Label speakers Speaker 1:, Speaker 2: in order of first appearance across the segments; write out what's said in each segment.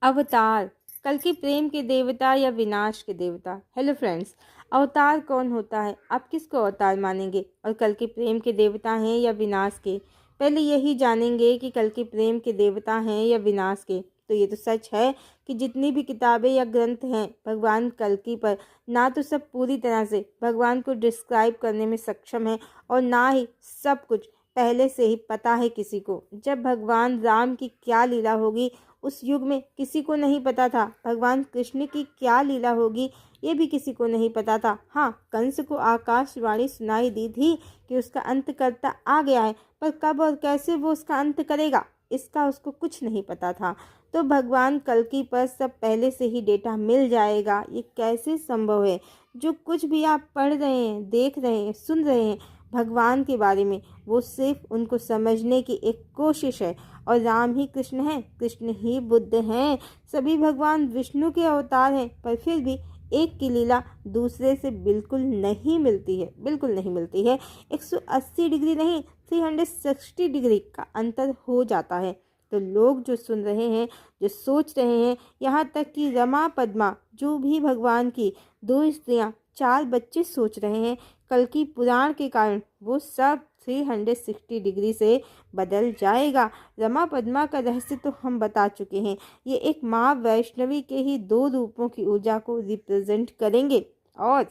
Speaker 1: अवतार, कल के प्रेम के देवता या विनाश के देवता। हेलो फ्रेंड्स, अवतार कौन होता है? आप किसको अवतार मानेंगे और कल के प्रेम के देवता हैं या विनाश के? पहले यही जानेंगे कि कल के प्रेम के देवता हैं या विनाश के। तो ये तो सच है कि जितनी भी किताबें या ग्रंथ हैं भगवान कल्कि पर, ना तो सब पूरी तरह से भगवान को डिस्क्राइब करने में सक्षम है और ना ही सब कुछ पहले से ही पता है किसी को। जब भगवान राम की क्या लीला होगी उस युग में किसी को नहीं पता था। भगवान कृष्ण की क्या लीला होगी ये भी किसी को नहीं पता था। हाँ, कंस को आकाशवाणी सुनाई दी थी कि उसका अंतकर्ता आ गया है, पर कब और कैसे वो उसका अंत करेगा इसका उसको कुछ नहीं पता था। तो भगवान कल्कि पर सब पहले से ही डेटा मिल जाएगा, ये कैसे संभव है? जो कुछ भी आप पढ़ रहे हैं, देख रहे हैं, सुन रहे हैं भगवान के बारे में, वो सिर्फ उनको समझने की एक कोशिश है। और राम ही कृष्ण हैं, कृष्ण ही बुद्ध हैं, सभी भगवान विष्णु के अवतार हैं, पर फिर भी एक की लीला दूसरे से बिल्कुल नहीं मिलती है, बिल्कुल नहीं मिलती है। 180 डिग्री नहीं, 360 डिग्री का अंतर हो जाता है। तो लोग जो सुन रहे हैं, जो सोच रहे हैं, यहाँ तक कि रमा पद्मा जो भी भगवान की 2 स्त्रियाँ 4 बच्चे सोच रहे हैं, कल की पुराण के कारण वो सब 360 डिग्री से बदल जाएगा। रमा पद्मा का रहस्य तो हम बता चुके हैं। ये एक माँ वैष्णवी के ही 2 रूपों की ऊर्जा को रिप्रेजेंट करेंगे और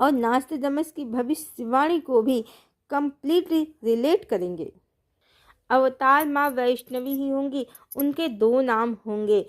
Speaker 1: नास्तिदमस की भविष्यवाणी को भी कंप्लीटली रिलेट करेंगे। अवतार माँ वैष्णवी ही होंगी, उनके 2 नाम होंगे।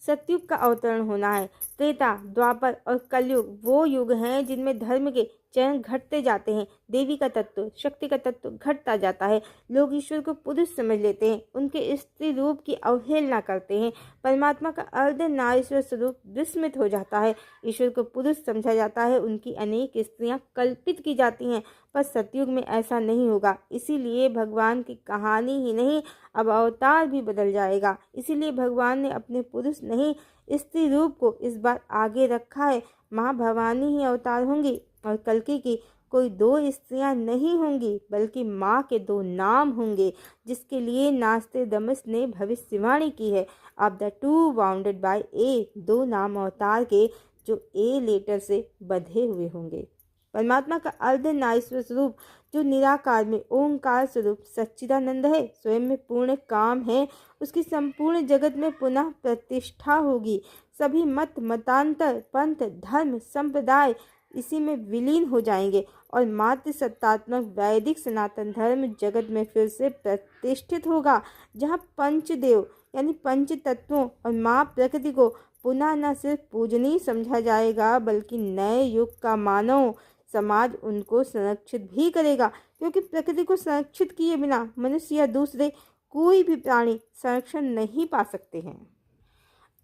Speaker 1: सतयुग का अवतरण होना है। त्रेता, द्वापर और कलयुग वो युग हैं जिनमें धर्म के चरण घटते जाते हैं, देवी का तत्व, शक्ति का तत्व घटता जाता है। लोग ईश्वर को पुरुष समझ लेते हैं, उनके स्त्री रूप की अवहेलना करते हैं। परमात्मा का अर्धनारीश्वर स्वरूप विस्मृत हो जाता है, ईश्वर को पुरुष समझा जाता है, उनकी अनेक स्त्रियां कल्पित की जाती हैं। पर सतयुग में ऐसा नहीं होगा, इसीलिए भगवान की कहानी ही नहीं, अब अवतार भी बदल जाएगा। इसीलिए भगवान ने अपने पुरुष नहीं, स्त्री रूप को इस बार आगे रखा है। माँ भवानी ही अवतार होंगी और कल्कि की कोई 2 स्त्रियां नहीं होंगी, बल्कि माँ के 2 नाम होंगे, जिसके लिए नास्तिदमस ने भविष्यवाणी की है। ऑफ द 2 बाउंडेड बाय ए, 2 नाम अवतार के जो ए लेटर से बंधे हुए होंगे। परमात्मा का अर्धनारीश्वर स्वरूप जो निराकार में ओंकार स्वरूप सच्चिदानंद है, स्वयं में पूर्ण काम है, उसकी संपूर्ण जगत में पुनः प्रतिष्ठा होगी। सभी मत, मतांतर, पंथ, धर्म, संप्रदाय इसी में विलीन हो जाएंगे और मात्र सत्तात्मक वैदिक सनातन धर्म जगत में फिर से प्रतिष्ठित होगा, जहाँ पंचदेव यानी पंच तत्वों और माँ प्रकृति को पुनः न सिर्फ पूजनीय समझा जाएगा, बल्कि नए युग का मानव समाज उनको संरक्षित भी करेगा, क्योंकि प्रकृति को संरक्षित किए बिना मनुष्य या दूसरे कोई भी प्राणी संरक्षण नहीं पा सकते हैं।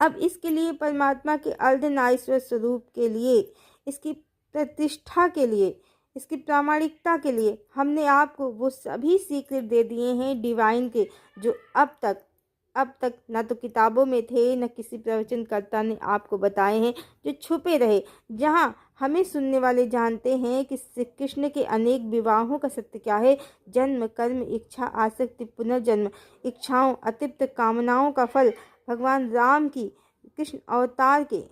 Speaker 1: अब इसके लिए परमात्मा के अर्धनारीश्वर स्वरूप के लिए, इसकी प्रतिष्ठा के लिए, इसकी प्रामाणिकता के लिए हमने आपको वो सभी सीक्रेट दे दिए हैं डिवाइन के, जो अब तक ना तो किताबों में थे, न किसी प्रवचनकर्ता ने आपको बताए हैं, जो छुपे रहे। जहाँ हमें सुनने वाले जानते हैं कि श्री कृष्ण के अनेक विवाहों का सत्य क्या है, जन्म, कर्म, इच्छा, आसक्ति, पुनर्जन्म, इच्छाओं, अतिप्त कामनाओं का फल, भगवान राम की कृष्ण अवतार के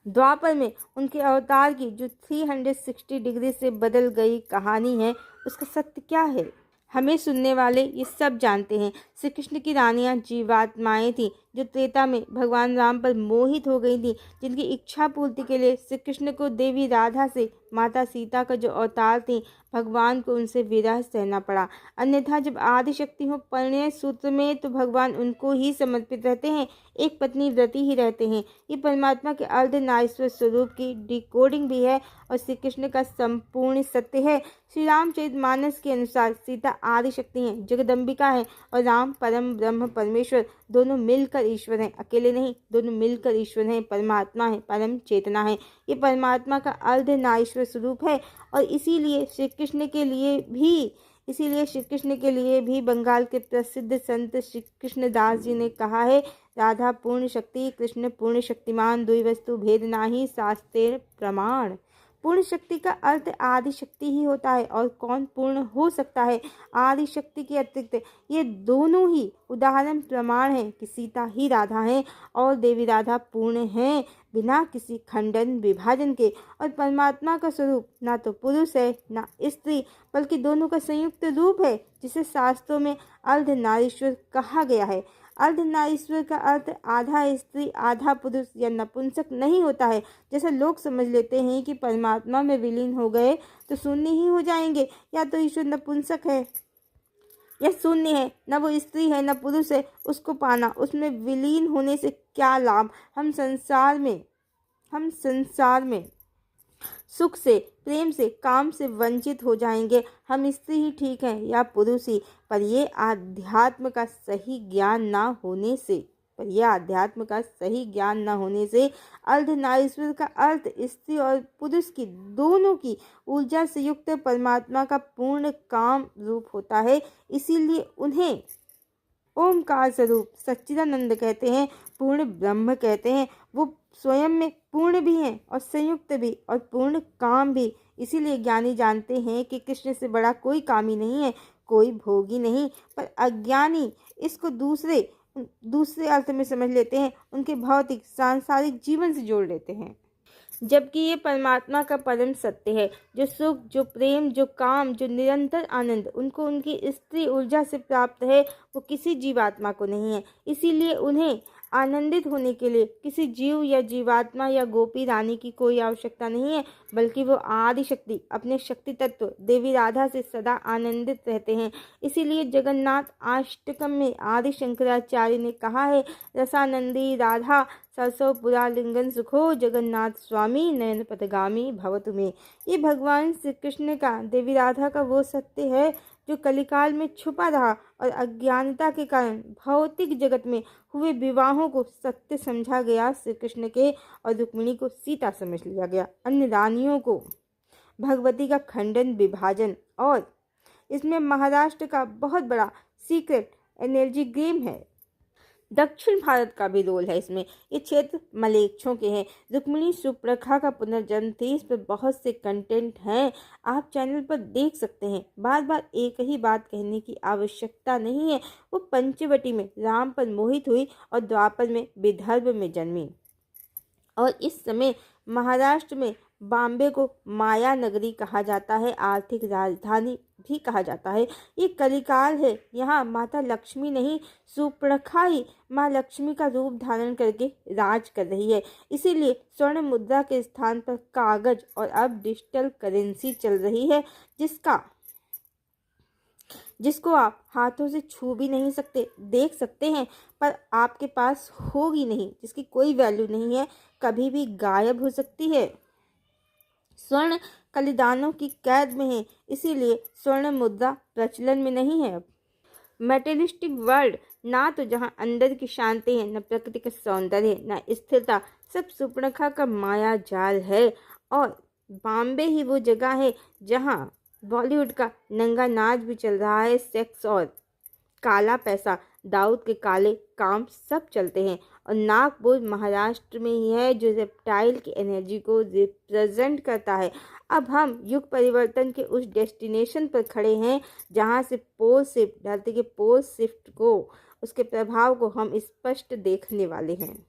Speaker 1: द्वापर में उनके अवतार की जो 360 डिग्री से बदल गई कहानी है, उसका सत्य क्या है, हमें सुनने वाले ये सब जानते हैं। श्री कृष्ण की रानियां जीवात्माएं थीं, जो त्रेता में भगवान राम पर मोहित हो गई थीं, जिनकी इच्छा पूर्ति के लिए श्री कृष्ण को देवी राधा से माता सीता का जो अवतार थी, भगवान को उनसे विरह सहना पड़ा। अन्यथा जब आदिशक्ति हो परिणय सूत्र में, तो भगवान उनको ही समर्पित रहते हैं, एक पत्नी व्रती ही रहते हैं। ये परमात्मा के अर्धनारीश्वर स्वरूप की डिकोडिंग भी है और श्री कृष्ण का संपूर्ण सत्य है। श्री रामचरितमानस के अनुसार सीता आदिशक्ति हैं, जगदम्बिका है, और राम परम ब्रह्म परमेश्वर, दोनों मिलकर ईश्वर हैं, अकेले नहीं, दोनों मिलकर ईश्वर हैं, परमात्मा है, परम चेतना है। ये परमात्मा का अर्धनारीश्वर स्वरूप है और इसीलिए श्री कृष्ण के लिए भी बंगाल के प्रसिद्ध संत श्री कृष्णदास जी ने कहा है, राधा पूर्ण शक्ति, कृष्ण पूर्ण शक्तिमान, दुई वस्तु भेद नाही शास्त्रेर प्रमाण। पूर्ण शक्ति का अर्थ आदि शक्ति ही होता है, और कौन पूर्ण हो सकता है आदि शक्ति के अतिरिक्त। ये दोनों ही उदाहरण प्रमाण हैं कि सीता ही राधा हैं और देवी राधा पूर्ण हैं, बिना किसी खंडन विभाजन के। और परमात्मा का स्वरूप ना तो पुरुष है ना स्त्री, बल्कि दोनों का संयुक्त रूप है, जिसे शास्त्रों में अर्धनारीश्वर कहा गया है। अर्धनारीश्वर का अर्थ आधा स्त्री आधा पुरुष या नपुंसक नहीं होता है, जैसा लोग समझ लेते हैं कि परमात्मा में विलीन हो गए तो शून्य ही हो जाएंगे, या तो ईश्वर नपुंसक है या शून्य है, न वो स्त्री है न पुरुष है, उसको पाना, उसमें विलीन होने से क्या लाभ। हम संसार में सुख से, प्रेम से, काम से वंचित हो जाएंगे। हम स्त्री ही ठीक हैं या पुरुष ही, पर ये अध्यात्म का सही ज्ञान ना होने से अर्धनारीश्वर का अर्थ स्त्री और पुरुष की दोनों की ऊर्जा से युक्त परमात्मा का पूर्ण काम रूप होता है। इसीलिए उन्हें ओमकार स्वरूप सच्चिदानंद कहते हैं, पूर्ण ब्रह्म कहते हैं। वो स्वयं में पूर्ण भी हैं और संयुक्त भी और पूर्ण काम भी। इसीलिए ज्ञानी जानते हैं कि कृष्ण से बड़ा कोई कामी नहीं है, कोई भोगी नहीं। पर अज्ञानी इसको दूसरे अर्थ में समझ लेते हैं, उनके भौतिक सांसारिक जीवन से जोड़ लेते हैं, जबकि ये परमात्मा का परम सत्य है। जो सुख, जो प्रेम, जो काम, जो निरंतर आनंद उनको उनकी स्त्री ऊर्जा से प्राप्त है, वो किसी जीवात्मा को नहीं है। इसीलिए उन्हें आनंदित होने के लिए किसी जीव या जीवात्मा या गोपी रानी की कोई आवश्यकता नहीं है, बल्कि वो आदि शक्ति अपने शक्ति तत्व देवी राधा से सदा आनंदित रहते हैं। इसीलिए जगन्नाथ अष्टकम में आदि शंकराचार्य ने कहा है, रसानंदी राधा सरसो पुरा लिंगन सुखो जगन्नाथ स्वामी नयन पथगामी भवतु में। ये भगवान श्री कृष्ण का देवी राधा का वो सत्य है जो कलिकाल में छुपा रहा और अज्ञानता के कारण भौतिक जगत में हुए विवाहों को सत्य समझा गया। श्री कृष्ण के और रुक्मिणी को सीता समझ लिया गया, अन्य रानियों को भगवती का खंडन विभाजन। और इसमें महाराष्ट्र का बहुत बड़ा सीक्रेट एनर्जी गेम है। दक्षिण भारत का भी रोल है इसमें। ये क्षेत्र मलेच्छों के हैं। रुक्मिणी सुप्रखा का पुनर्जन्म थे। इस पर बहुत से कंटेंट हैं, आप चैनल पर देख सकते हैं। बार बार एक ही बात कहने की आवश्यकता नहीं है। वो पंचवटी में राम पर मोहित हुई और द्वापर में विदर्भ में जन्मी, और इस समय महाराष्ट्र में बॉम्बे को माया नगरी कहा जाता है, आर्थिक राजधानी भी कहा जाता है। ये कलिकाल है। यहाँ माता लक्ष्मी नहीं, सुप्रखा ही माँ लक्ष्मी का रूप धारण करके राज कर रही है। इसीलिए स्वर्ण मुद्रा के स्थान पर कागज और अब डिजिटल करेंसी चल रही है, जिसको आप हाथों से छू भी नहीं सकते, देख सकते हैं पर आपके पास होगी नहीं, जिसकी कोई वैल्यू नहीं है, कभी भी गायब हो सकती है। स्वर्ण कलिदानों की कैद में है, इसीलिए स्वर्ण मुद्रा प्रचलन में नहीं है। मेटेरियलिस्टिक वर्ल्ड ना तो जहाँ अंदर की शांति है, न प्रकृति का सौंदर्य है, न स्थिरता, सब सुपर्णखा का माया जाल है। और बॉम्बे ही वो जगह है जहाँ बॉलीवुड का नंगा नाच भी चल रहा है। सेक्स और काला पैसा, दाऊद के काले काम सब चलते हैं। और नागपुर महाराष्ट्र में ही है, जो रेप्टाइल की एनर्जी को रिप्रेजेंट करता है। अब हम युग परिवर्तन के उस डेस्टिनेशन पर खड़े हैं जहां से पोल शिफ्ट, धरती के पोल शिफ्ट को, उसके प्रभाव को हम स्पष्ट देखने वाले हैं।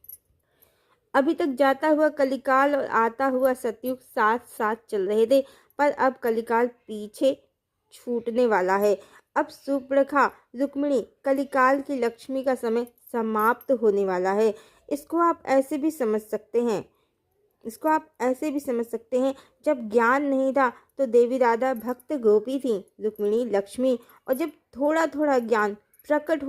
Speaker 1: अभी तक जाता हुआ कलिकाल और आता हुआ सतयुग साथ साथ चल रहे थे, पर अब कलिकाल पीछे छूटने वाला है। अब सुपर्णखा रुक्मिणी कलिकाल की लक्ष्मी का समय समाप्त होने वाला है। इसको आप ऐसे भी समझ सकते हैं, जब ज्ञान नहीं था तो देवी राधा भक्त गोपी थी, रुक्मिणी लक्ष्मी। और जब थोड़ा थोड़ा ज्ञान प्रकट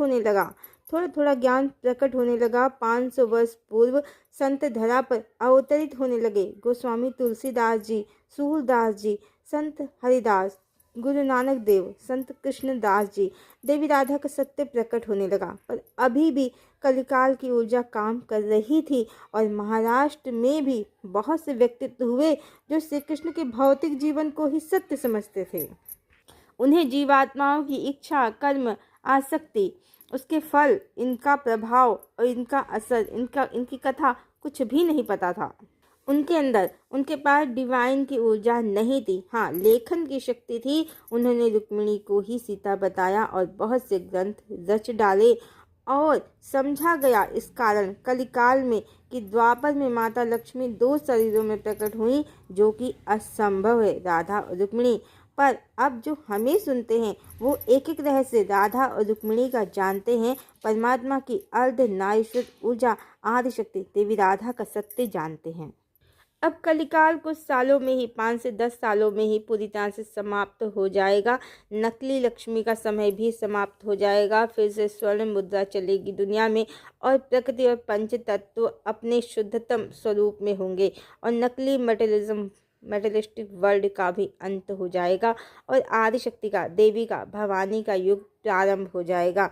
Speaker 1: होने लगा 500 वर्ष पूर्व संत धरा पर अवतरित होने लगे। गोस्वामी तुलसीदास जी, सूरदास जी, संत हरिदास, गुरु नानक देव, संत कृष्णदास जी, देवी राधा का सत्य प्रकट होने लगा। पर अभी भी कलिकाल की ऊर्जा काम कर रही थी, और महाराष्ट्र में भी बहुत से व्यक्तित्व हुए जो श्री कृष्ण के भौतिक जीवन को ही सत्य समझते थे। उन्हें जीवात्माओं की इच्छा, कर्म, आसक्ति, उसके फल, इनका प्रभाव और इनका असर, इनकी कथा कुछ भी नहीं पता था। उनके अंदर उनके पास डिवाइन की ऊर्जा नहीं थी, हाँ लेखन की शक्ति थी। उन्होंने रुक्मिणी को ही सीता बताया और बहुत से ग्रंथ रच डाले और समझा गया इस कारण कलिकाल में कि द्वापर में माता लक्ष्मी 2 शरीरों में प्रकट हुई, जो कि असंभव है, राधा और रुक्मिणी। पर अब जो हमें सुनते हैं वो एक एक रहस्य राधा और रुक्मिणी का जानते हैं। परमात्मा की अर्धनारीश्वर ऊर्जा आदिशक्ति देवी राधा का सत्य जानते हैं। अब कलिकाल कुछ सालों में ही 5 से 10 सालों में ही पूरी तरह से समाप्त हो जाएगा। नकली लक्ष्मी का समय भी समाप्त हो जाएगा। फिर से स्वर्ण मुद्रा चलेगी दुनिया में और प्रकृति और पंच तत्व अपने शुद्धतम स्वरूप में होंगे और नकली मेटलिस्टिक वर्ल्ड का भी अंत हो जाएगा और आदिशक्ति का, देवी का, भवानी का युग प्रारंभ हो जाएगा।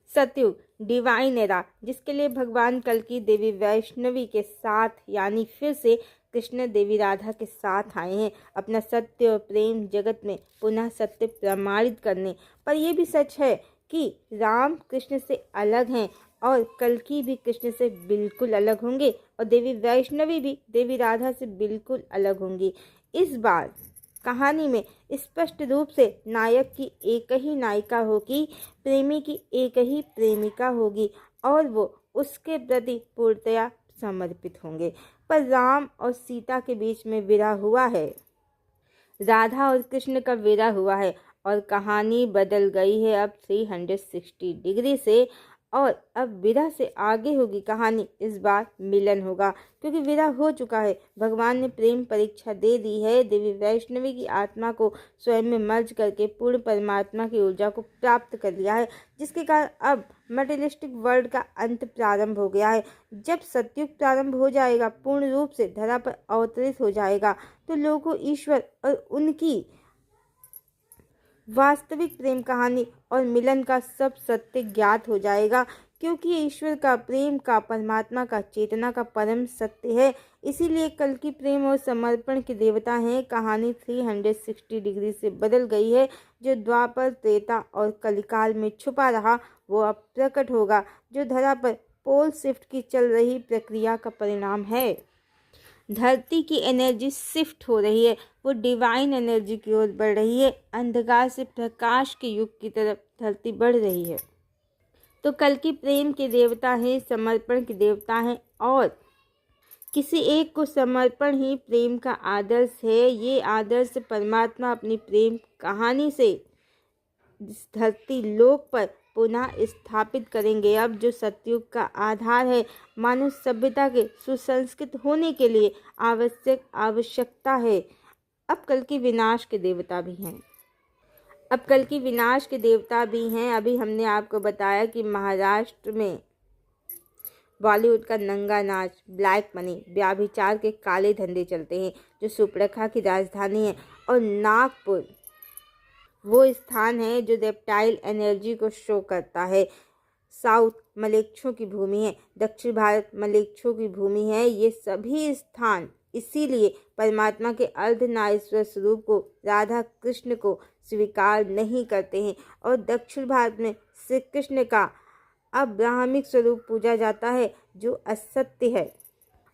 Speaker 1: सतयुग डिवाइन एरा, जिसके लिए भगवान कल की देवी वैष्णवी के साथ यानी फिर से कृष्ण देवी राधा के साथ आए हैं अपना सत्य और प्रेम जगत में पुनः सत्य प्रमाणित करने। पर यह भी सच है कि राम कृष्ण से अलग हैं और कल्कि भी कृष्ण से बिल्कुल अलग होंगे और देवी वैष्णवी भी देवी राधा से बिल्कुल अलग होंगी। इस बार कहानी में स्पष्ट रूप से नायक की एक ही नायिका होगी, प्रेमी की एक ही प्रेमिका होगी और वो उसके प्रति पूर्णतया समर्पित होंगे। पर राम और सीता के बीच में विरह हुआ है, राधा और कृष्ण का विरह हुआ है और कहानी बदल गई है अब 360 डिग्री से और अब विरह से आगे होगी कहानी। इस बार मिलन होगा क्योंकि विरह हो चुका है। भगवान ने प्रेम परीक्षा दे दी है। देवी वैष्णवी की आत्मा को स्वयं में मर्ज करके पूर्ण परमात्मा की ऊर्जा को प्राप्त कर लिया है, जिसके कारण अब मटेरियलिस्टिक वर्ल्ड का अंत प्रारंभ हो गया है। जब सतयुग प्रारंभ हो जाएगा, पूर्ण रूप से धरा पर अवतरित हो जाएगा, तो लोगों ईश्वर और उनकी वास्तविक प्रेम कहानी और मिलन का सब सत्य ज्ञात हो जाएगा, क्योंकि ईश्वर का, प्रेम का, परमात्मा का, चेतना का परम सत्य है। इसीलिए कल की प्रेम और समर्पण के देवता हैं। कहानी 360 डिग्री से बदल गई है। जो द्वापर, त्रेता और कलिकाल में छुपा रहा वो अब प्रकट होगा, जो धरा पर पोल शिफ्ट की चल रही प्रक्रिया का परिणाम है। धरती की एनर्जी शिफ्ट हो रही है, वो डिवाइन एनर्जी की ओर बढ़ रही है। अंधकार से प्रकाश के युग की तरफ धरती बढ़ रही है। तो कल की प्रेम के देवता हैं, समर्पण के देवता हैं और किसी एक को समर्पण ही प्रेम का आदर्श है। ये आदर्श परमात्मा अपनी प्रेम कहानी से धरती लोक पर पुनः स्थापित करेंगे। अब जो सतयुग का आधार है, मानव सभ्यता के सुसंस्कृत होने के लिए आवश्यकता है। अब कल की विनाश के देवता भी हैं। अभी हमने आपको बताया कि महाराष्ट्र में बॉलीवुड का नंगा नाच, ब्लैक मनी, व्याभिचार के काले धंधे चलते हैं, जो सुपर्णरेखा की राजधानी है। और नागपुर वो स्थान है जो रेप्टाइल एनर्जी को शो करता है। साउथ मलेच्छों की भूमि है, दक्षिण भारत मलेच्छों की भूमि है। ये सभी स्थान इसीलिए परमात्मा के अर्धनारीश्वर स्वरूप को, राधा कृष्ण को स्वीकार नहीं करते हैं और दक्षिण भारत में श्री कृष्ण का अब्राह्मिक स्वरूप पूजा जाता है, जो असत्य है।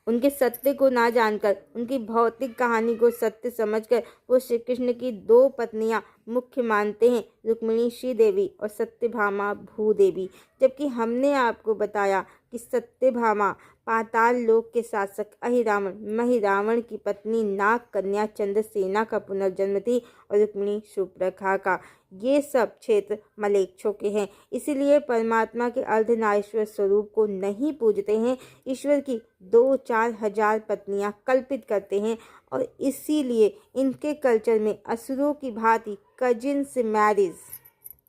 Speaker 1: उनके सत्य को ना जानकर, उनकी भौतिक कहानी को सत्य समझकर वो श्री कृष्ण की 2 पत्नियां मुख्य मानते हैं, रुक्मिणी श्रीदेवी और सत्यभामा भूदेवी। जबकि हमने आपको बताया कि सत्यभामा पाताल लोक के शासक अहिरावण महिरावण की पत्नी नाग कन्या चंद्रसेना का पुनर्जन्म थी और रुक्मिणी सुपर्णरेखा का। ये सब क्षेत्र मलेच्छों के हैं। इसीलिए परमात्मा के अर्धनारीश्वर स्वरूप को नहीं पूजते हैं। ईश्वर की 2-4 हजार पत्नियां कल्पित करते हैं और इसीलिए इनके कल्चर में असुरों की भांति cousins marriage,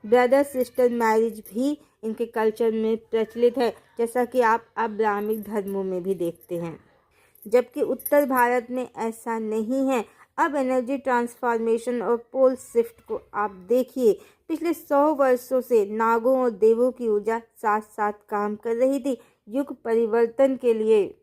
Speaker 1: brother sister marriage भी इनके कल्चर में प्रचलित है, जैसा कि आप अब्राह्मिक धर्मों में भी देखते हैं। जबकि उत्तर भारत में ऐसा नहीं है। अब एनर्जी ट्रांसफॉर्मेशन और पोल शिफ्ट को आप देखिए। पिछले 100 वर्षों से नागों और देवों की ऊर्जा साथ साथ काम कर रही थी। युग परिवर्तन के लिए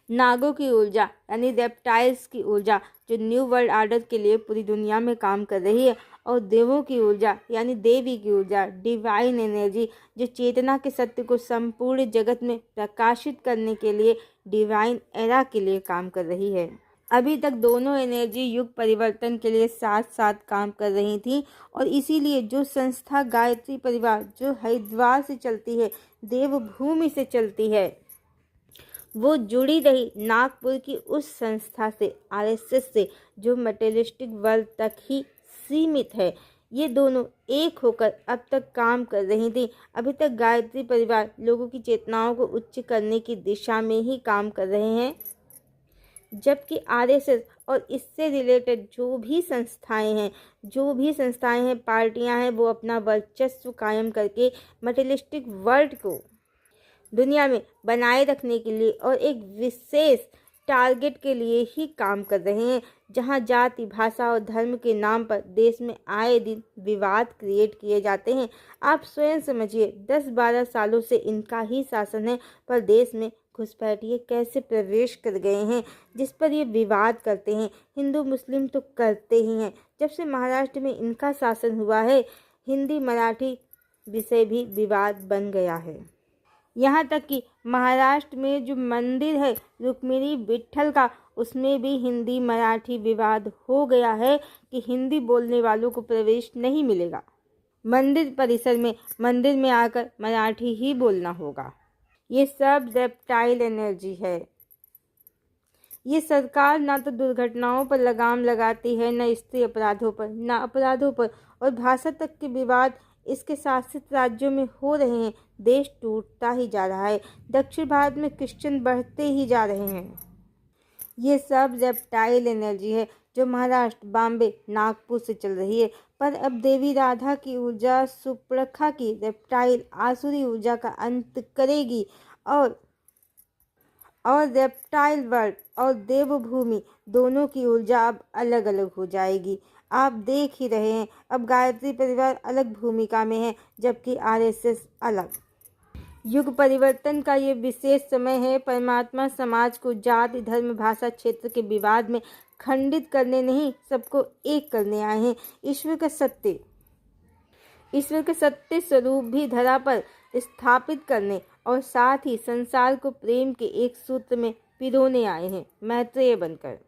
Speaker 1: नागों की ऊर्जा यानी रेप्टाइल्स की ऊर्जा जो न्यू वर्ल्ड ऑर्डर के लिए पूरी दुनिया में काम कर रही है और देवों की ऊर्जा यानी देवी की ऊर्जा, डिवाइन एनर्जी, जो चेतना के सत्य को संपूर्ण जगत में प्रकाशित करने के लिए डिवाइन एरा के लिए काम कर रही है। अभी तक दोनों एनर्जी युग परिवर्तन के लिए साथ साथ काम कर रही थी और इसीलिए जो संस्था गायत्री परिवार जो हरिद्वार से चलती है, देवभूमि से चलती है, वो जुड़ी रही नागपुर की उस संस्था से, आरएसएस से, जो मटेरियलिस्टिक वर्ल्ड तक ही सीमित है। ये दोनों एक होकर अब तक काम कर रही थी। अभी तक गायत्री परिवार लोगों की चेतनाओं को उच्च करने की दिशा में ही काम कर रहे हैं, जबकि आरएसएस और इससे रिलेटेड जो भी संस्थाएं हैं, पार्टियां हैं, वो अपना वर्चस्व कायम करके मटेरियलिस्टिक वर्ल्ड को दुनिया में बनाए रखने के लिए और एक विशेष टारगेट के लिए ही काम कर रहे हैं, जहां जाति, भाषा और धर्म के नाम पर देश में आए दिन विवाद क्रिएट किए जाते हैं। आप स्वयं समझिए, 10-12 सालों से इनका ही शासन है, पर देश में घुसपैठिए कैसे प्रवेश कर गए हैं, जिस पर ये विवाद करते हैं। हिंदू मुस्लिम तो करते ही हैं। जब से महाराष्ट्र में इनका शासन हुआ है, हिंदी मराठी विषय भी विवाद बन गया है। यहाँ तक कि महाराष्ट्र में जो मंदिर है रुक्मिणी विट्ठल का, उसमें भी हिंदी मराठी विवाद हो गया है कि हिंदी बोलने वालों को प्रवेश नहीं मिलेगा। मंदिर परिसर में मंदिर में आकर मराठी ही बोलना होगा। ये सब रेप्टाइल एनर्जी है। ये सरकार ना तो दुर्घटनाओं पर लगाम लगाती है, न स्त्री अपराधों पर, न अपराधों पर, और भाषा तक के विवाद इसके शासित राज्यों में हो रहे हैं। देश टूटता ही जा रहा है। दक्षिण भारत में क्रिश्चियन बढ़ते ही जा रहे हैं। ये सब रेप्टाइल एनर्जी है जो महाराष्ट्र, बॉम्बे, नागपुर से चल रही है। पर अब देवी राधा की ऊर्जा सुपर्णखा की रेप्टाइल आसुरी ऊर्जा का अंत करेगी और रेप्टाइल वर्ल्ड और देवभूमि दोनों की ऊर्जा अब अलग अलग हो जाएगी। आप देख ही रहे हैं, अब गायत्री परिवार अलग भूमिका में है, जबकि आरएसएस अलग। युग परिवर्तन का ये विशेष समय है। परमात्मा समाज को जाति, धर्म, भाषा, क्षेत्र के विवाद में खंडित करने नहीं, सबको एक करने आए हैं। ईश्वर के सत्य स्वरूप भी धरा पर स्थापित करने और साथ ही संसार को प्रेम के एक सूत्र में पिरोने आए हैं, मैत्रेय बनकर।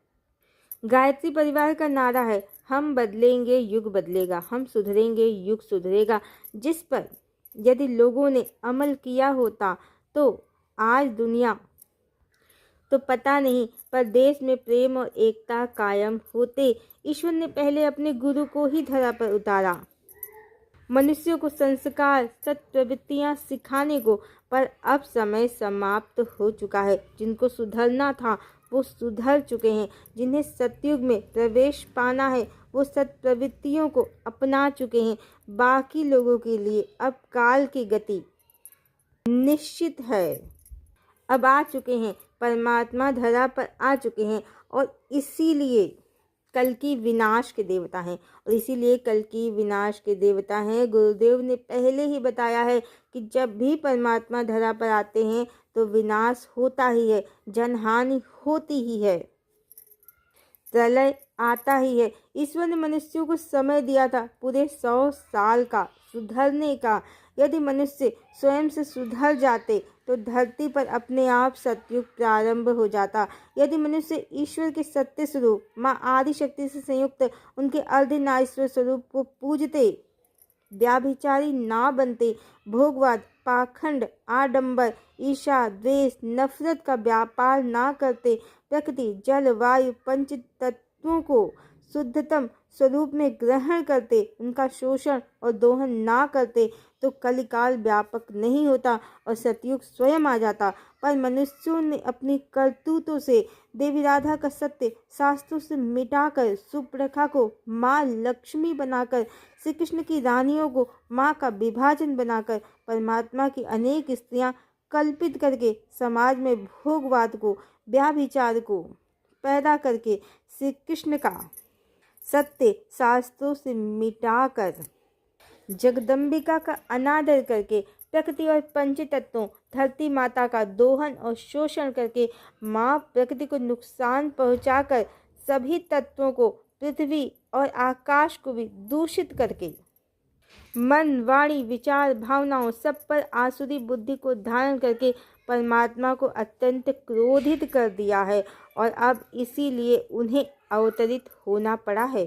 Speaker 1: गायत्री परिवार का नारा है, हम बदलेंगे युग बदलेगा, हम सुधरेंगे युग सुधरेगा, जिस पर यदि लोगों ने अमल किया होता तो आज दुनिया तो पता नहीं, पर देश में प्रेम और एकता कायम होते। ईश्वर ने पहले अपने गुरु को ही धरा पर उतारा, मनुष्यों को संस्कार, सत्प्रवृत्तियां सिखाने को, पर अब समय समाप्त हो चुका है। जिनको सुधरना था वो सुधर चुके हैं। जिन्हें सतयुग में प्रवेश पाना है वो सत्प्रवृत्तियों को अपना चुके हैं। बाकी लोगों के लिए अब काल की गति निश्चित है। अब आ चुके हैं, परमात्मा धरा पर आ चुके हैं और इसीलिए कल की विनाश के देवता हैं। गुरुदेव ने पहले ही बताया है कि जब भी परमात्मा धरा पर आते हैं तो विनाश होता ही है, जनहानि होती ही है, प्रलय आता ही है। ईश्वर ने मनुष्यों को समय दिया था पूरे 100 साल का सुधरने का। यदि मनुष्य स्वयं से सुधर जाते तो धरती पर अपने आप सतयुग प्रारंभ हो जाता। यदि मनुष्य ईश्वर के सत्य स्वरूप माँ आदि शक्ति से संयुक्त उनके अर्धनारीश्वर स्वरूप को पूजते, व्याभिचारी ना बनते, भोगवाद, पाखंड, आडंबर, ईर्ष्या, द्वेष, नफरत का व्यापार ना करते, प्रकृति, जल, वायु, पंच तत्वों को शुद्धतम स्वरूप में ग्रहण करते, उनका शोषण और दोहन ना करते, तो कलिकाल व्यापक नहीं होता और सतयुग स्वयं आ जाता। पर मनुष्यों ने अपनी करतूतों से देवी राधा का सत्य शास्त्रों से मिटाकर, सुपर्णखा को माँ लक्ष्मी बनाकर, श्री कृष्ण की रानियों को माँ का विभाजन बनाकर, परमात्मा की अनेक स्त्रियां कल्पित करके समाज में भोगवाद को, व्याभिचार को पैदा करके श्री कृष्ण का सत्य शास्त्रों से मिटाकर, जगदम्बिका का अनादर करके, प्रकृति और पंच तत्वों, धरती माता का दोहन और शोषण करके, माँ प्रकृति को नुकसान पहुंचाकर सभी तत्वों को पृथ्वी और आकाश को भी दूषित करके मन, वाणी, विचार, भावनाओं सब पर आसुरी बुद्धि को धारण करके परमात्मा को अत्यंत क्रोधित कर दिया है। और अब इसीलिए उन्हें अवतरित होना पड़ा है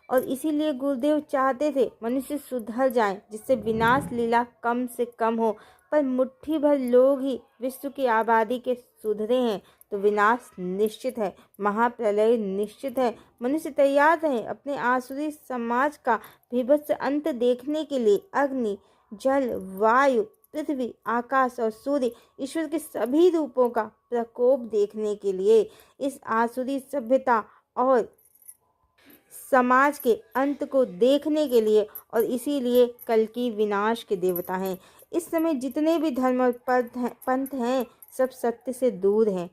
Speaker 1: और इसीलिए गुरुदेव चाहते थे मनुष्य सुधर जाए, जिससे विनाश लीला कम से कम हो। पर मुट्ठी भर लोग ही विश्व की आबादी के सुधरे हैं तो विनाश निश्चित है, महाप्रलय निश्चित है। मनुष्य तैयार रहे अपने आसुरी समाज का भीभत्स अंत देखने के लिए। अग्नि, जल, वायु, पृथ्वी, आकाश और सूर्य, ईश्वर के सभी रूपों का प्रकोप देखने के लिए, इस आसुरी सभ्यता और समाज के अंत को देखने के लिए। और इसीलिए कल की विनाश के देवता हैं। इस समय जितने भी धर्म और पंथ हैं सब सत्य से दूर हैं।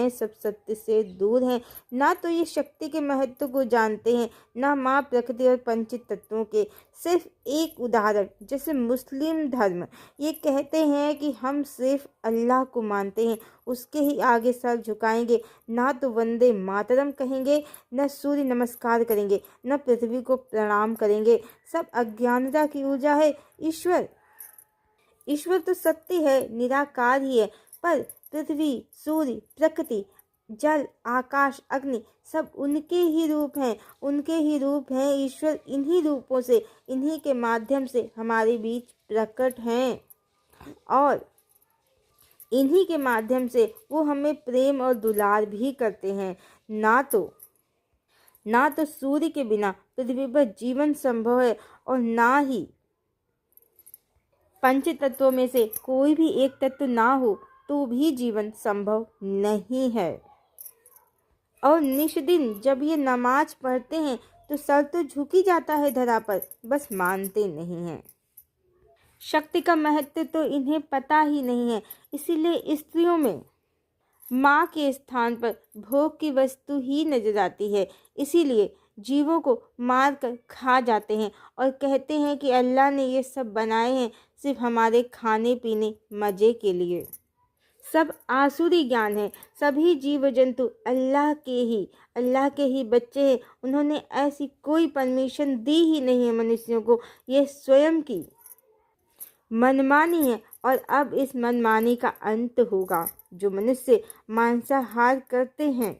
Speaker 1: सब सत्य से दूर हैं। ना तो ये शक्ति के महत्व को जानते हैं, ना माँ प्रकृति और पंचित तत्वों के। सिर्फ एक उदाहरण, जैसे मुस्लिम धर्म, ये कहते हैं कि हम सिर्फ अल्लाह को मानते हैं, उसके ही आगे सर झुकाएंगे। ना तो वंदे मातरम कहेंगे, न सूर्य नमस्कार करेंगे, न पृथ्वी को प्रणाम करेंगे। सब अज्ञानता की ऊर्जा है। ईश्वर तो सत्य है, निराकार ही है, पर पृथ्वी, सूर्य, प्रकृति, जल, आकाश, अग्नि सब उनके ही रूप हैं। ईश्वर इन्हीं रूपों से, इन्हीं के माध्यम से हमारे बीच प्रकट हैं और इन्हीं के माध्यम से वो हमें प्रेम और दुलार भी करते हैं। ना तो सूर्य के बिना पृथ्वी पर जीवन संभव है और ना ही पंच तत्वों में से कोई भी एक तत्व ना हो तो भी जीवन संभव नहीं है। और निष्दिन जब ये नमाज पढ़ते हैं तो सर तो झुक ही जाता है धरा पर, बस मानते नहीं हैं। शक्ति का महत्व तो इन्हें पता ही नहीं है। इसीलिए स्त्रियों में माँ के स्थान पर भोग की वस्तु ही नजर आती है। इसीलिए जीवों को मार कर खा जाते हैं और कहते हैं कि अल्लाह ने ये सब बनाए हैं सिर्फ हमारे खाने पीने मज़े के लिए। सब आसुरी ज्ञान है। सभी जीव जंतु अल्लाह के ही बच्चे हैं। उन्होंने ऐसी कोई परमिशन दी ही नहीं है मनुष्यों को। ये स्वयं की मनमानी है और अब इस मनमानी का अंत होगा। जो मनुष्य मांसाहार करते हैं,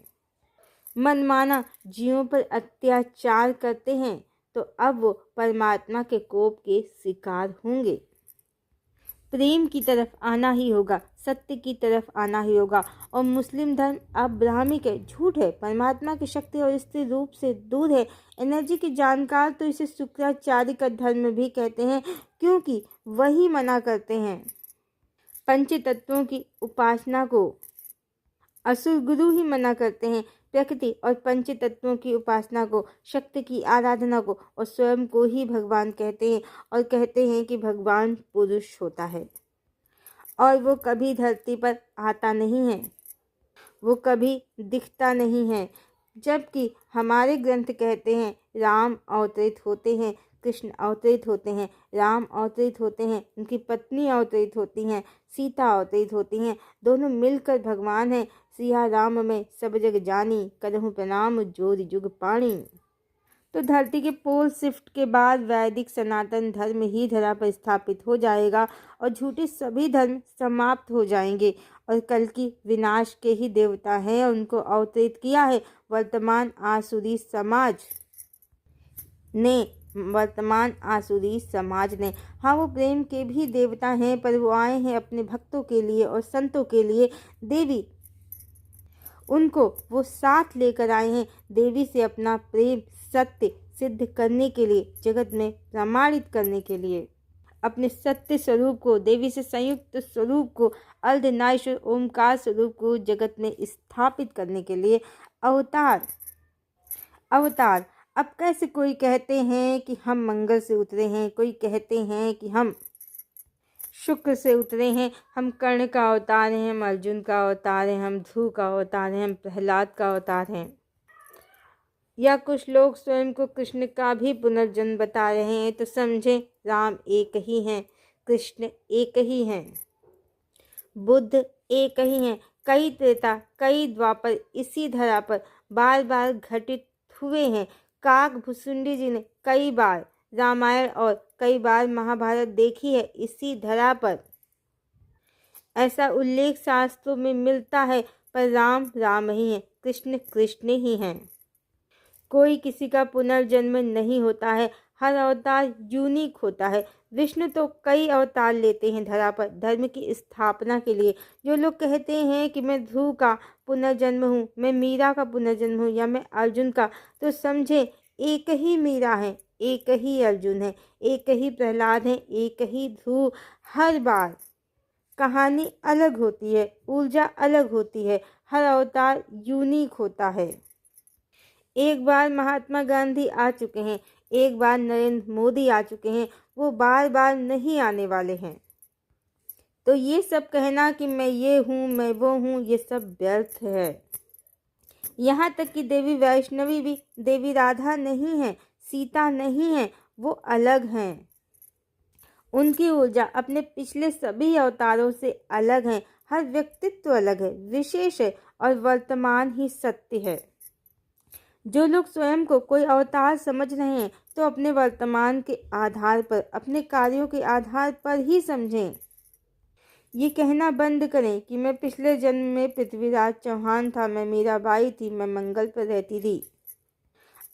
Speaker 1: मनमाना जीवों पर अत्याचार करते हैं, तो अब वो परमात्मा के कोप के शिकार होंगे। प्रेम की तरफ आना ही होगा, सत्य की तरफ आना ही होगा। और मुस्लिम धर्म अब्राह्मिक है, झूठ है, परमात्मा की शक्ति और स्त्री रूप से दूर है। एनर्जी के जानकार तो इसे शुक्राचार्य का धर्म भी कहते हैं, क्योंकि वही मना करते हैं पंच तत्वों की उपासना को। असुर गुरु ही मना करते हैं प्रकृति और पंच तत्वों की उपासना को, शक्ति की आराधना को, और स्वयं को ही भगवान कहते हैं और कहते हैं कि भगवान पुरुष होता है और वो कभी धरती पर आता नहीं है, वो कभी दिखता नहीं है। जबकि हमारे ग्रंथ कहते हैं राम अवतरित होते हैं, कृष्ण अवतरित होते हैं, राम अवतरित होते हैं, उनकी पत्नी अवतरित होती हैं, सीता अवतरित होती हैं, दोनों मिलकर भगवान हैं। सिया राम में सब जग जानी, करहूँ प्रणाम जोर जुग पाणी। तो धरती के पोल शिफ्ट के बाद वैदिक सनातन धर्म ही धरा पर स्थापित हो जाएगा और झूठे सभी धर्म समाप्त हो जाएंगे। और कल की विनाश के ही देवता हैं और उनको अवतरित किया है वर्तमान आसुरी समाज ने। हाँ, वो प्रेम के भी देवता हैं, पर वो आए हैं अपने भक्तों के लिए और संतों के लिए। देवी उनको वो साथ लेकर आए हैं, देवी से अपना प्रेम सत्य सिद्ध करने के लिए, जगत में प्रमाणित करने के लिए, अपने सत्य स्वरूप को, देवी से संयुक्त स्वरूप को, अर्धनारीश्वर ओमकार स्वरूप को जगत में स्थापित करने के लिए अवतार। अब कैसे कोई कहते हैं कि हम मंगल से उतरे हैं, कोई कहते हैं कि हम शुक्र से उतरे हैं, हम कर्ण का अवतार हैं, हम अर्जुन का अवतार हैं, हम ध्रुव का अवतार हैं, हम प्रहलाद का अवतार हैं। या कुछ लोग स्वयं को कृष्ण का भी पुनर्जन्म बता रहे हैं, तो समझें राम एक ही हैं, कृष्ण एक ही हैं, बुद्ध एक ही हैं। कई त्रेता कई द्वापर इसी धरा पर बार बार घटित हुए हैं। काकभुसुंडी जी ने कई बार रामायण और कई बार महाभारत देखी है इसी धरा पर। ऐसा उल्लेख शास्त्रों में मिलता है, पर राम राम ही हैं, कृष्ण कृष्ण ही हैं। कोई किसी का पुनर्जन्म नहीं होता है, हर अवतार यूनिक होता है। विष्णु तो कई अवतार लेते हैं धरा पर धर्म की स्थापना के लिए। जो लोग कहते हैं कि मैं ध्रुव का पुनर्जन्म हूँ, मैं मीरा का पुनर्जन्म हूँ या मैं अर्जुन का, तो समझे एक ही मीरा है, एक ही अर्जुन है, एक ही प्रहलाद है, एक ही ध्रुव। हर बार कहानी अलग होती है, ऊर्जा अलग होती है, हर अवतार यूनिक होता है। एक बार महात्मा गांधी आ चुके हैं, एक बार नरेंद्र मोदी आ चुके हैं, वो बार बार नहीं आने वाले हैं। तो ये सब कहना कि मैं ये हूँ मैं वो हूँ, ये सब व्यर्थ है। यहाँ तक कि देवी वैष्णवी भी देवी राधा नहीं है, सीता नहीं है, वो अलग हैं। उनकी ऊर्जा अपने पिछले सभी अवतारों से अलग है। हर व्यक्तित्व अलग है, विशेष है और वर्तमान ही सत्य है। जो लोग स्वयं को कोई अवतार समझ रहे हैं, तो अपने वर्तमान के आधार पर, अपने कार्यों के आधार पर ही समझें। ये कहना बंद करें कि मैं पिछले जन्म में पृथ्वीराज चौहान था, मैं मीराबाई थी, मैं मंगल पर रहती थी।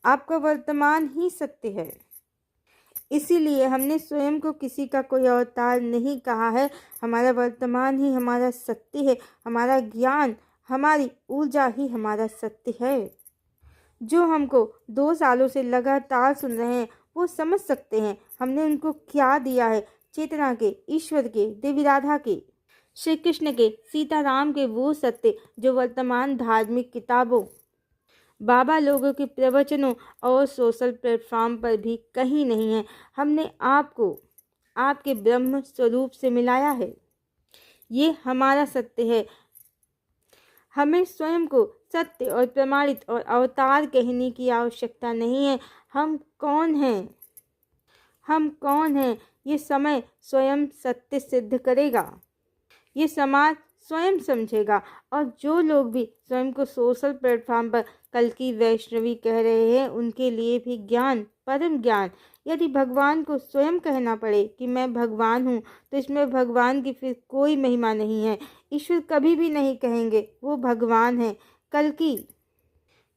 Speaker 1: आपका वर्तमान ही सत्य है। इसीलिए हमने स्वयं को किसी का कोई अवतार नहीं कहा है। हमारा वर्तमान ही हमारा सत्य है, हमारा ज्ञान, हमारी ऊर्जा ही हमारा सत्य है। जो हमको 2 सालों से लगातार सुन रहे हैं, वो समझ सकते हैं हमने उनको क्या दिया है। चेतना के, ईश्वर के, देवी राधा के, श्री कृष्ण के, सीताराम के वो सत्य जो वर्तमान धार्मिक किताबों, बाबा लोगों के प्रवचनों और सोशल प्लेटफॉर्म पर भी कहीं नहीं है। हमने आपको आपके ब्रह्म स्वरूप से मिलाया है। ये हमारा सत्य है। हमें स्वयं को सत्य और प्रमाणित और अवतार कहने की आवश्यकता नहीं है। हम कौन हैं? हम कौन हैं? ये समय स्वयं सत्य सिद्ध करेगा। ये समाज स्वयं समझेगा। और जो लोग भी स्वयं को सोशल प्लेटफॉर्म पर कल की वैष्णवी कह रहे हैं, उनके लिए भी ज्ञान, परम ज्ञान। यदि भगवान को स्वयं कहना पड़े कि मैं भगवान हूँ, तो इसमें भगवान की फिर कोई महिमा नहीं है। ईश्वर कभी भी नहीं कहेंगे वो भगवान हैं, कल की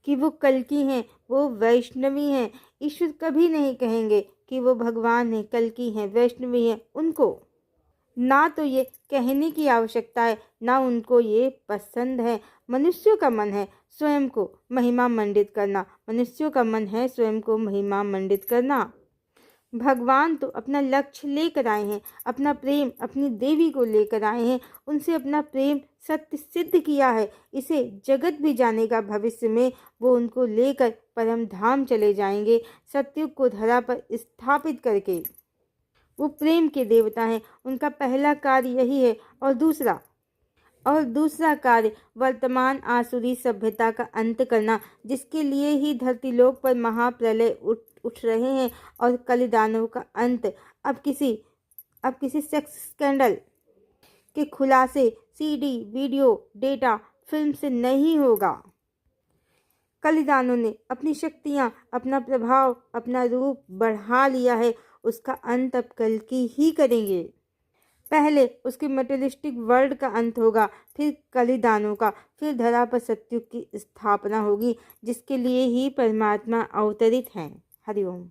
Speaker 1: कि वो कल की हैं, वो वैष्णवी हैं। ईश्वर कभी नहीं कहेंगे कि वो भगवान हैं, कल की हैं, वैष्णवी हैं। उनको ना तो ये कहने की आवश्यकता है, ना उनको ये पसंद है। मनुष्यों का मन है स्वयं को महिमा मंडित करना। मनुष्यों का मन है स्वयं को महिमा मंडित करना। भगवान तो अपना लक्ष्य लेकर आए हैं, अपना प्रेम अपनी देवी को लेकर आए हैं। उनसे अपना प्रेम सत्य सिद्ध किया है। इसे जगत भी जानेगा। भविष्य में वो उनको लेकर परम धाम चले जाएंगे, सत्युग को धरा पर स्थापित करके। वो प्रेम के देवता हैं। उनका पहला कार्य यही है। और दूसरा कार्य वर्तमान आसुरी सभ्यता का अंत करना, जिसके लिए ही धरतीलोक पर महाप्रलय उठ रहे हैं। और कलिदानव का अंत अब किसी सेक्स स्कैंडल के खुलासे, सीडी, वीडियो, डेटा, फिल्म से नहीं होगा। कलिदानों ने अपनी शक्तियाँ, अपना प्रभाव, अपना रूप बढ़ा लिया है। उसका अंत अब कल की ही करेंगे। पहले उसके मटेरियलिस्टिक वर्ल्ड का अंत होगा, फिर कलिदानों का, फिर धरा पर सत्युग की स्थापना होगी, जिसके लिए ही परमात्मा अवतरित हैं। हरिओम।